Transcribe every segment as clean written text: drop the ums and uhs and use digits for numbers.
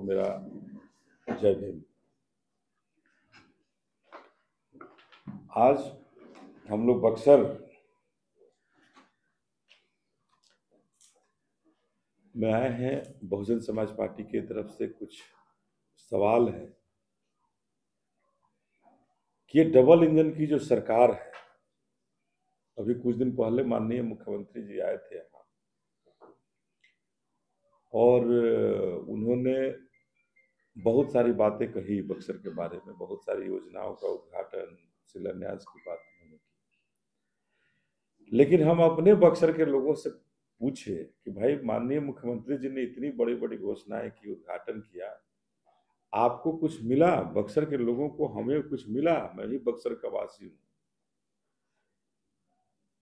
मेरा जय भीम। आज हम लोग बक्सर में आए हैं। बहुजन समाज पार्टी की तरफ से कुछ सवाल है कि ये डबल इंजन की जो सरकार है, अभी कुछ दिन पहले माननीय मुख्यमंत्री जी आए थे यहाँ और उन्होंने बहुत सारी बातें कही बक्सर के बारे में, बहुत सारी योजनाओं का उद्घाटन, शिलान्यास की बात उन्होंने की। लेकिन हम अपने बक्सर के लोगों से पूछे कि भाई, माननीय मुख्यमंत्री जी ने इतनी बड़ी बड़ी घोषणाएं की, उद्घाटन किया, आपको कुछ मिला? बक्सर के लोगों को हमें कुछ मिला? मैं भी बक्सर का वासी हूँ,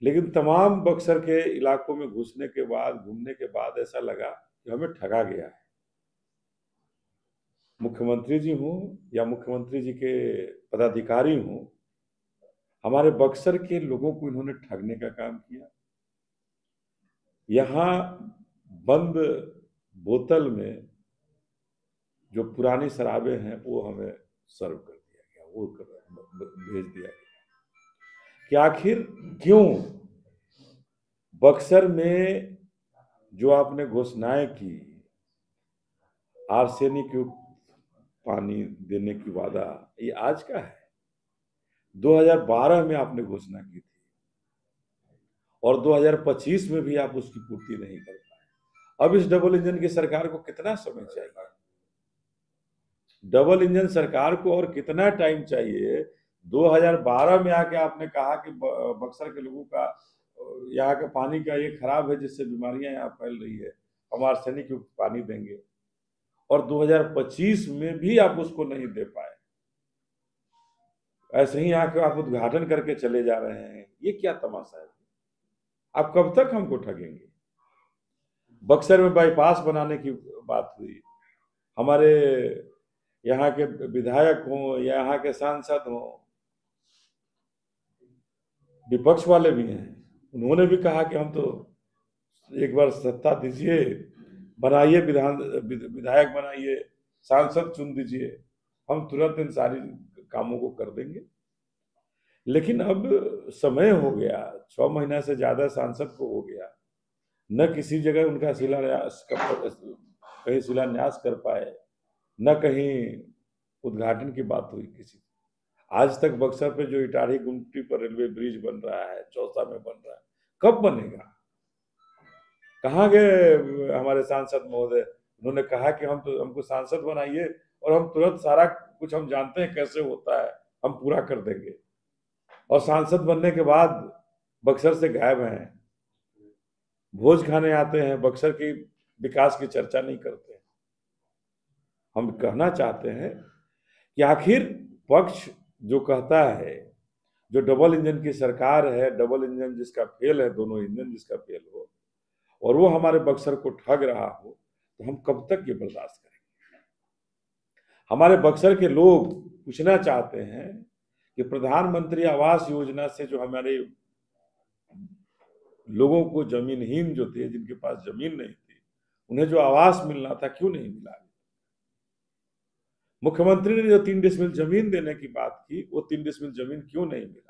लेकिन तमाम बक्सर के इलाकों में घुसने के बाद, घूमने के बाद ऐसा लगा कि हमें ठगा गया है। मुख्यमंत्री जी हूँ या मुख्यमंत्री जी के पदाधिकारी हूँ, हमारे बक्सर के लोगों को इन्होंने ठगने का काम किया। यहाँ बंद बोतल में जो पुरानी शराबें हैं वो हमें सर्व कर दिया गया, वो भेज दिया गया कि आखिर क्यों बक्सर में जो आपने घोषणाएं की, आर्सेनिक युक्त पानी देने की वादा, ये आज का है? 2012 में आपने घोषणा की थी और 2025 में भी आप उसकी पूर्ति नहीं कर पाए। अब इस डबल इंजन की सरकार को कितना समय चाहिए? डबल इंजन सरकार को और कितना टाइम चाहिए? 2012 में आके आपने कहा कि बक्सर के लोगों का, यहाँ का पानी का ये खराब है जिससे बीमारियां यहाँ फैल रही है, हम आर्सेनिक युक्त पानी देंगे, और 2025 में भी आप उसको नहीं दे पाए। ऐसे ही आके आप उद्घाटन करके चले जा रहे हैं। ये क्या तमाशा है? आप कब तक हमको ठगेंगे? बक्सर में बाईपास बनाने की बात हुई, हमारे यहाँ के विधायक हों या यहाँ के सांसद हों, विपक्ष वाले भी हैं, उन्होंने भी कहा कि हम तो एक बार सत्ता दीजिए, बनाइए, विधायक बनाइए, सांसद चुन दीजिए, हम तुरंत इन सारी कामों को कर देंगे। लेकिन अब समय हो गया, 6 महीना से ज्यादा सांसद को हो गया, न किसी जगह उनका कहीं शिलान्यास कर पाए, न कहीं उद्घाटन की बात हुई किसी। आज तक बक्सर पे जो इटाढ़ी गुमटी पर रेलवे ब्रिज बन रहा है, चौसा में बन रहा है, कब बनेगा? कहाँ गए हमारे सांसद महोदय? उन्होंने कहा कि हमको सांसद बनाइए और हम तुरंत सारा कुछ, हम जानते हैं कैसे होता है, हम पूरा कर देंगे। और सांसद बनने के बाद बक्सर से गायब हैं, भोज खाने आते हैं, बक्सर की विकास की चर्चा नहीं करते। हम कहना चाहते हैं कि आखिर पक्ष जो कहता है, जो डबल इंजन की सरकार है, डबल इंजन जिसका फेल है, दोनों इंजन जिसका फेल हो, और वो हमारे बक्सर को ठग रहा हो, तो हम कब तक ये बर्दाश्त करेंगे? हमारे बक्सर के लोग पूछना चाहते हैं कि प्रधानमंत्री आवास योजना से जो हमारे लोगों को, जमीनहीन जो थे, जिनके पास जमीन नहीं थी, उन्हें जो आवास मिलना था, क्यों नहीं मिला? मुख्यमंत्री ने जो 3 डिसमिल जमीन देने की बात की, वो 3 डिसमिल जमीन क्यों नहीं मिला?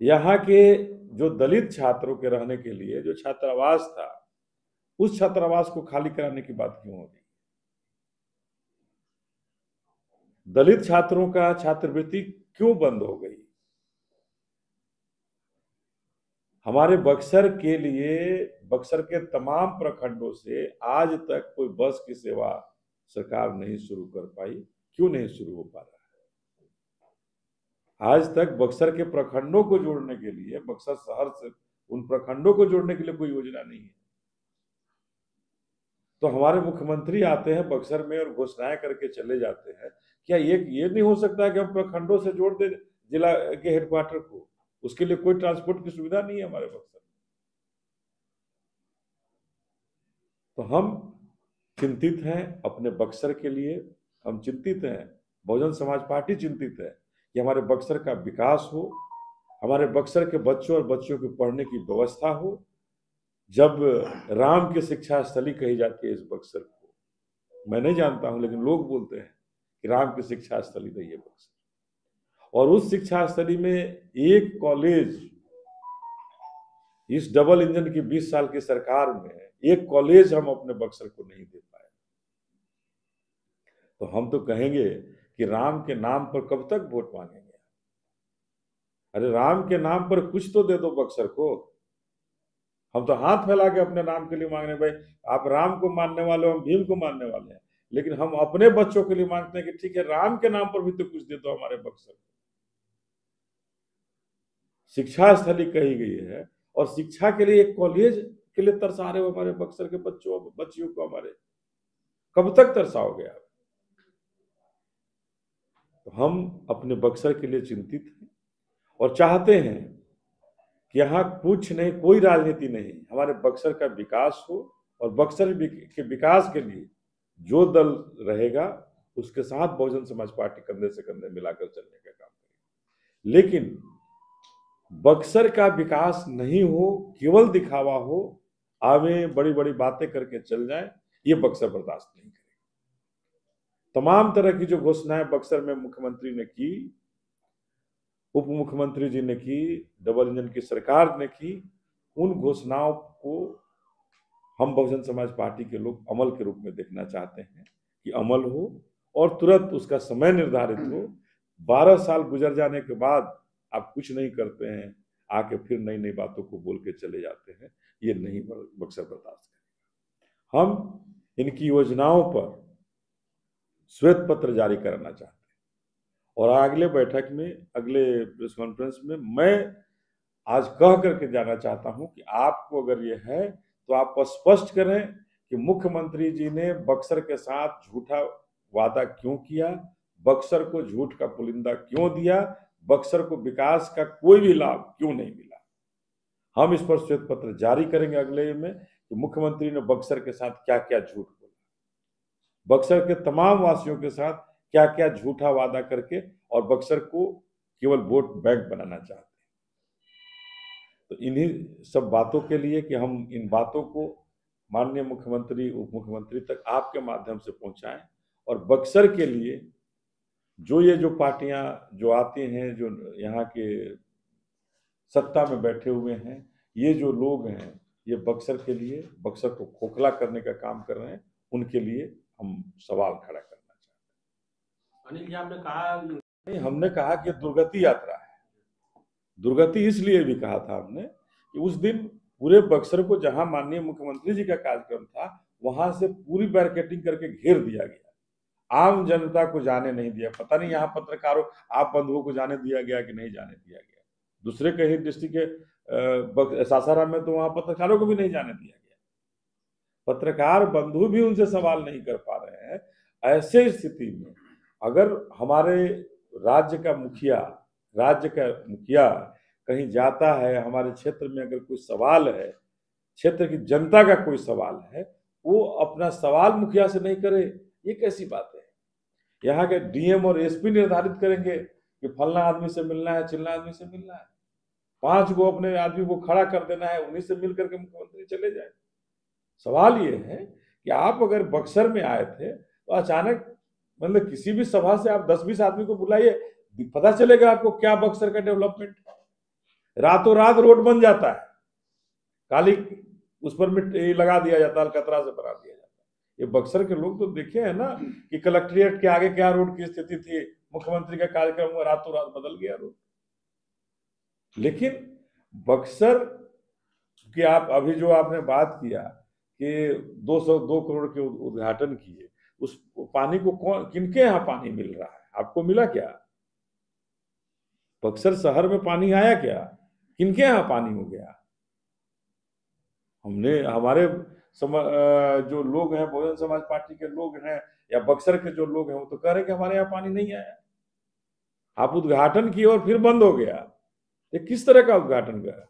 यहाँ के जो दलित छात्रों के रहने के लिए जो छात्रावास था, उस छात्रावास को खाली कराने की बात क्यों हो रही? दलित छात्रों का छात्रवृत्ति क्यों बंद हो गई? हमारे बक्सर के लिए, बक्सर के तमाम प्रखंडों से आज तक कोई बस की सेवा सरकार नहीं शुरू कर पाई। क्यों नहीं शुरू हो पा रहा है? आज तक बक्सर के प्रखंडों को जोड़ने के लिए, बक्सर शहर से उन प्रखंडों को जोड़ने के लिए कोई योजना नहीं है। तो हमारे मुख्यमंत्री आते हैं बक्सर में और घोषणाएं करके चले जाते हैं। क्या ये नहीं हो सकता कि हम प्रखंडों से जोड़ दें जिला के हेडक्वार्टर को? उसके लिए कोई ट्रांसपोर्ट की सुविधा नहीं है हमारे बक्सर। तो हम चिंतित हैं अपने बक्सर के लिए, हम चिंतित हैं, बहुजन समाज पार्टी चिंतित है कि हमारे बक्सर का विकास हो, हमारे बक्सर के बच्चों और बच्चियों के पढ़ने की व्यवस्था हो। जब राम की शिक्षा स्थली कही जाती है इस बक्सर को, मैं नहीं जानता हूं, लेकिन लोग बोलते हैं कि राम की शिक्षा स्थली रही है बक्सर। और उस शिक्षा स्थली में एक कॉलेज, इस डबल इंजन की 20 साल की सरकार में एक कॉलेज हम अपने बक्सर को नहीं दे पाए। तो हम तो कहेंगे कि राम के नाम पर कब तक वोट मांगेंगे? अरे राम के नाम पर कुछ तो दे दो बक्सर को। हम तो हाथ फैला के अपने नाम के लिए मांग रहे हैं, भाई आप राम को मानने वाले हो, हम भीम को मानने वाले हैं, लेकिन हम अपने बच्चों के लिए मांगते हैं कि ठीक है, राम के नाम पर भी तो कुछ दे दो हमारे बक्सर को। शिक्षा स्थली कही गई है और शिक्षा के लिए एक कॉलेज के लिए तरसा रहे हो हमारे बक्सर के बच्चों बच्चियों को। हमारे कब तक तरसाओगे आप? तो हम अपने बक्सर के लिए चिंतित हैं और चाहते हैं कि यहाँ कुछ नहीं, कोई राजनीति नहीं, हमारे बक्सर का विकास हो और बक्सर के विकास के लिए जो दल रहेगा उसके साथ बहुजन समाज पार्टी कंधे से कंधे मिलाकर चलने का काम करेगी। लेकिन बक्सर का विकास नहीं हो, केवल दिखावा हो, आवे बड़ी बड़ी बातें करके चल जाए, ये बक्सर बर्दाश्त नहीं करेगा। तमाम तरह की जो घोषणाएं बक्सर में मुख्यमंत्री ने की, उप मुख्यमंत्री जी ने की, डबल इंजन की सरकार ने की, उन घोषणाओं को हम बहुजन समाज पार्टी के लोग अमल के रूप में देखना चाहते हैं कि अमल हो और तुरंत उसका समय निर्धारित हो। 12 साल गुजर जाने के बाद आप कुछ नहीं करते हैं, आके फिर नई नई बातों को बोल के चले जाते हैं, ये नहीं बक्सर बर्दाश्त करेगा। हम इनकी योजनाओं पर श्वेत पत्र जारी करना चाहते हैं और अगले बैठक में, अगले प्रेस कॉन्फ्रेंस में मैं आज कह करके जाना चाहता हूं कि आपको अगर ये है तो आप स्पष्ट करें कि मुख्यमंत्री जी ने बक्सर के साथ झूठा वादा क्यों किया, बक्सर को झूठ का पुलिंदा क्यों दिया, बक्सर को विकास का कोई भी लाभ क्यों नहीं मिला। हम इस पर श्वेत पत्र जारी करेंगे अगले में कि मुख्यमंत्री ने बक्सर के साथ क्या क्या झूठ बोला, बक्सर के तमाम वासियों के साथ क्या क्या झूठा वादा करके और बक्सर को केवल वोट बैंक बनाना चाहते हैं। तो इन्हीं सब बातों के लिए कि हम इन बातों को माननीय मुख्यमंत्री, उप मुख्यमंत्री तक आपके माध्यम से पहुंचाएं और बक्सर के लिए जो पार्टियां जो आती हैं, जो यहाँ के सत्ता में बैठे हुए हैं, ये जो लोग हैं, ये बक्सर के लिए, बक्सर को खोखला करने का काम कर रहे हैं, उनके लिए हम सवाल खड़ा करना चाहते हैं। अनिल जी, आपने कहा नहीं, हमने कहा कि दुर्गति यात्रा है। दुर्गति इसलिए भी कहा था हमने कि उस दिन पूरे बक्सर को जहां माननीय मुख्यमंत्री जी का कार्यक्रम था, वहां से पूरी बैरिकेडिंग करके घेर दिया गया, आम जनता को जाने नहीं दिया। पता नहीं यहाँ पत्रकारों, आप बंधुओं को जाने दिया गया कि नहीं जाने दिया गया। दूसरे कहीं डिस्ट्रिक्ट के सासाराम में तो वहां पत्रकारों को भी नहीं जाने दिया गया। पत्रकार बंधु भी उनसे सवाल नहीं कर पा रहे हैं। ऐसे स्थिति में अगर हमारे राज्य का मुखिया कहीं जाता है, हमारे क्षेत्र में अगर कोई सवाल है, क्षेत्र की जनता का कोई सवाल है, वो अपना सवाल मुखिया से नहीं करे, ये कैसी बात है? यहाँ के डीएम और एसपी निर्धारित करेंगे कि फलना आदमी से मिलना है, चिल्ला आदमी से मिलना है, 5 गो अपने आदमी को खड़ा कर देना है, उन्हीं से मिल करके मुख्यमंत्री चले जाए। सवाल ये है कि आप अगर बक्सर में आए थे तो अचानक, मतलब किसी भी सभा से आप 10-20 आदमी को बुलाइए, पता चलेगा आपको क्या बक्सर का डेवलपमेंट। रातों रात रोड बन जाता है, काली उस पर मिट्टी लगा दिया जाता है, अलकतरा से बना दिया जाता है। ये बक्सर के लोग तो देखे हैं ना कि कलेक्ट्रेट के आगे क्या रोड की स्थिति थी, मुख्यमंत्री का कार्यक्रम हुआ, रातों रात बदल गया रोड। लेकिन बक्सर की आप अभी जो आपने बात किया कि 202 करोड़ के उद्घाटन किए, उस पानी को कौन, किनके यहाँ पानी मिल रहा है? आपको मिला क्या? बक्सर शहर में पानी आया क्या? किनके यहाँ पानी हो गया? हमने, हमारे जो लोग हैं, बहुजन समाज पार्टी के लोग हैं या बक्सर के जो लोग हैं, वो तो कह रहे हैं कि हमारे यहाँ पानी नहीं आया। आप उद्घाटन किए और फिर बंद हो गया, ये किस तरह का उद्घाटन गया?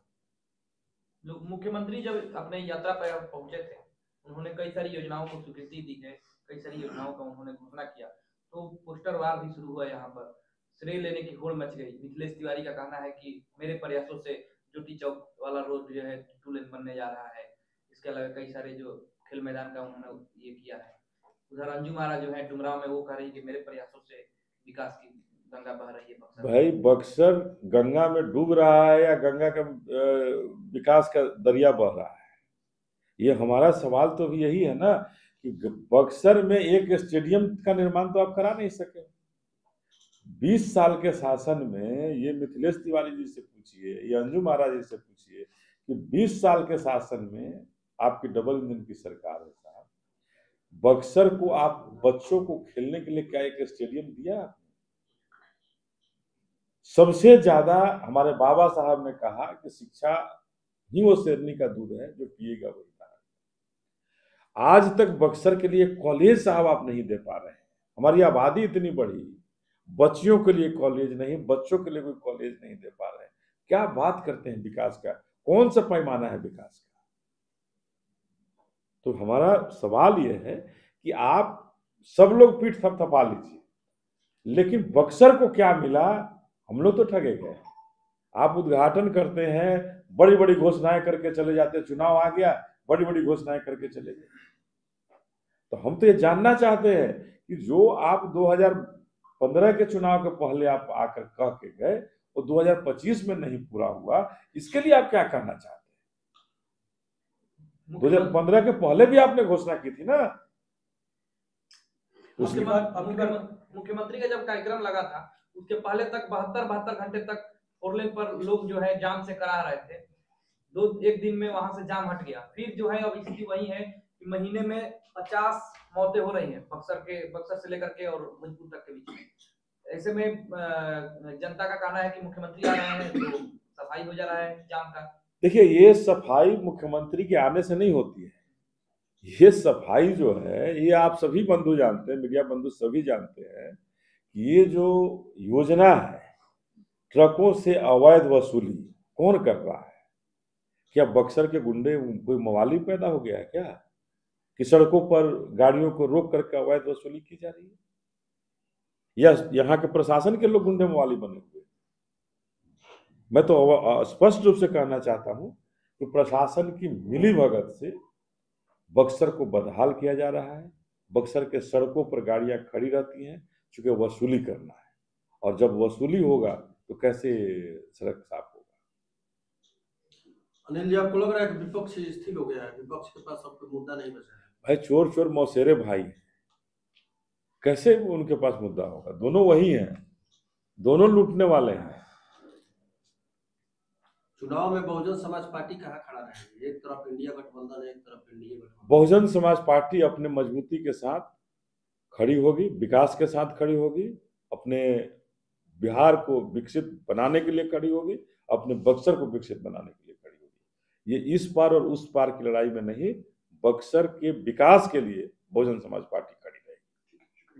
मुख्यमंत्री जब अपने यात्रा पर पहुंचे थे, उन्होंने कई सारी योजनाओं को स्वीकृति दी है, कई सारी योजनाओं का उन्होंने घोषणा किया, तो पोस्टर वार भी शुरू हुआ। यहाँ पर श्रेय लेने की होड़ मच गई। मिथिलेश तिवारी का कहना है कि मेरे प्रयासों से ज्योति चौक वाला रोड जो है 2 लेन बनने जा रहा है। इसके अलावा कई सारे जो खेल मैदान का उन्होंने ये किया है, उधर अंजू महाराज जो है डुमराव में, वो कह रही है कि मेरे प्रयासों से विकास की गंगा बह रही है बक्सर में। भाई बक्सर गंगा में डूब रहा है या गंगा का विकास का दरिया बह रहा है? ये हमारा सवाल तो भी यही है ना कि बक्सर में एक स्टेडियम का निर्माण तो आप करा नहीं सके। 20 साल के शासन में, ये मिथिलेश तिवारी जी से पूछिए, ये अंजू महाराज जी से पूछिए कि 20 साल के शासन में आपकी डबल इंजन की सरकार है साहब, बक्सर को आप बच्चों को खेलने के लिए क्या एक स्टेडियम दिया? सबसे ज्यादा हमारे बाबा साहब ने कहा कि शिक्षा ही वो शेरनी का दूध है जो पिएगा वही है। आज तक बक्सर के लिए कॉलेज साहब आप नहीं दे पा रहे हैं। हमारी आबादी इतनी बढ़ी, बच्चियों के लिए कॉलेज नहीं, बच्चों के लिए कोई कॉलेज नहीं दे पा रहे हैं। क्या बात करते हैं विकास का? कौन सा पैमाना है विकास का? तो हमारा सवाल यह है कि आप सब लोग पीठ थपथपा लीजिए, लेकिन बक्सर को क्या मिला? हम लोग तो ठगे गए। आप उद्घाटन करते हैं, बड़ी बड़ी घोषणाएं करके चले जाते हैं, चुनाव आ गया, बड़ी बड़ी घोषणाएं करके चले गए। तो हम तो ये जानना चाहते हैं कि जो आप 2015 के चुनाव के पहले आप आकर कह के गए, वो 2025 में नहीं पूरा हुआ, इसके लिए आप क्या करना चाहते हैं? 2015 के पहले भी आपने घोषणा की थी ना। मुख्यमंत्री का जब कार्यक्रम लगा था, उसके पहले तक 72 घंटे तक फोरलेन पर लोग जो है जाम से करा रहे थे। एक दिन में वहां से जाम हट गया। फिर जो है अब स्थिति वही है कि महीने में 50 मौतें हो रही हैं बक्सर से लेकर के और भोजपुर तक के बीच में। ऐसे में जनता का कहना है कि मुख्यमंत्री आ रहे हैं तो सफाई हो जा रहा है जाम का। देखिए, ये सफाई मुख्यमंत्री के आने से नहीं होती है। ये सफाई जो है, ये आप सभी बंधु जानते हैं, मीडिया बंधु सभी जानते हैं कि ये जो योजना है ट्रकों से अवैध वसूली कौन कर रहा है? क्या बक्सर के गुंडे, कोई मवाली पैदा हो गया है क्या कि सड़कों पर गाड़ियों को रोक करके अवैध वसूली की जा रही है? या यहाँ के प्रशासन के लोग गुंडे मवाली बने हुए? मैं तो स्पष्ट रूप से कहना चाहता हूं कि प्रशासन की मिलीभगत से बक्सर को बदहाल किया जा रहा है। बक्सर के सड़कों पर गाड़ियां खड़ी रहती हैं चूंकि वसूली करना है, और जब वसूली होगा तो कैसे सड़क साफ होगा? अनिल जी, आपको लग रहा है कि विपक्ष स्थिर हो गया है? विपक्ष के पास अब कोई मुद्दा नहीं बचा है? भाई चोर चोर मौसेरे भाई हैं, कैसे उनके पास मुद्दा होगा? दोनों वही हैं, दोनों लूटने वाले हैं। चुनाव में बहुजन समाज पार्टी कहाँ खड़ा रहेगी? एक तरफ इंडिया गठबंधन है, एक तरफ एनडीए गठबंधन। बहुजन समाज पार्टी अपने मजबूती के साथ खड़ी होगी, विकास के साथ खड़ी होगी, अपने बिहार को विकसित बनाने के लिए खड़ी होगी, अपने बक्सर को विकसित बनाने के लिए खड़ी होगी। ये इस पार और उस पार की लड़ाई में नहीं, बक्सर के विकास के लिए बहुजन समाज पार्टी खड़ी है।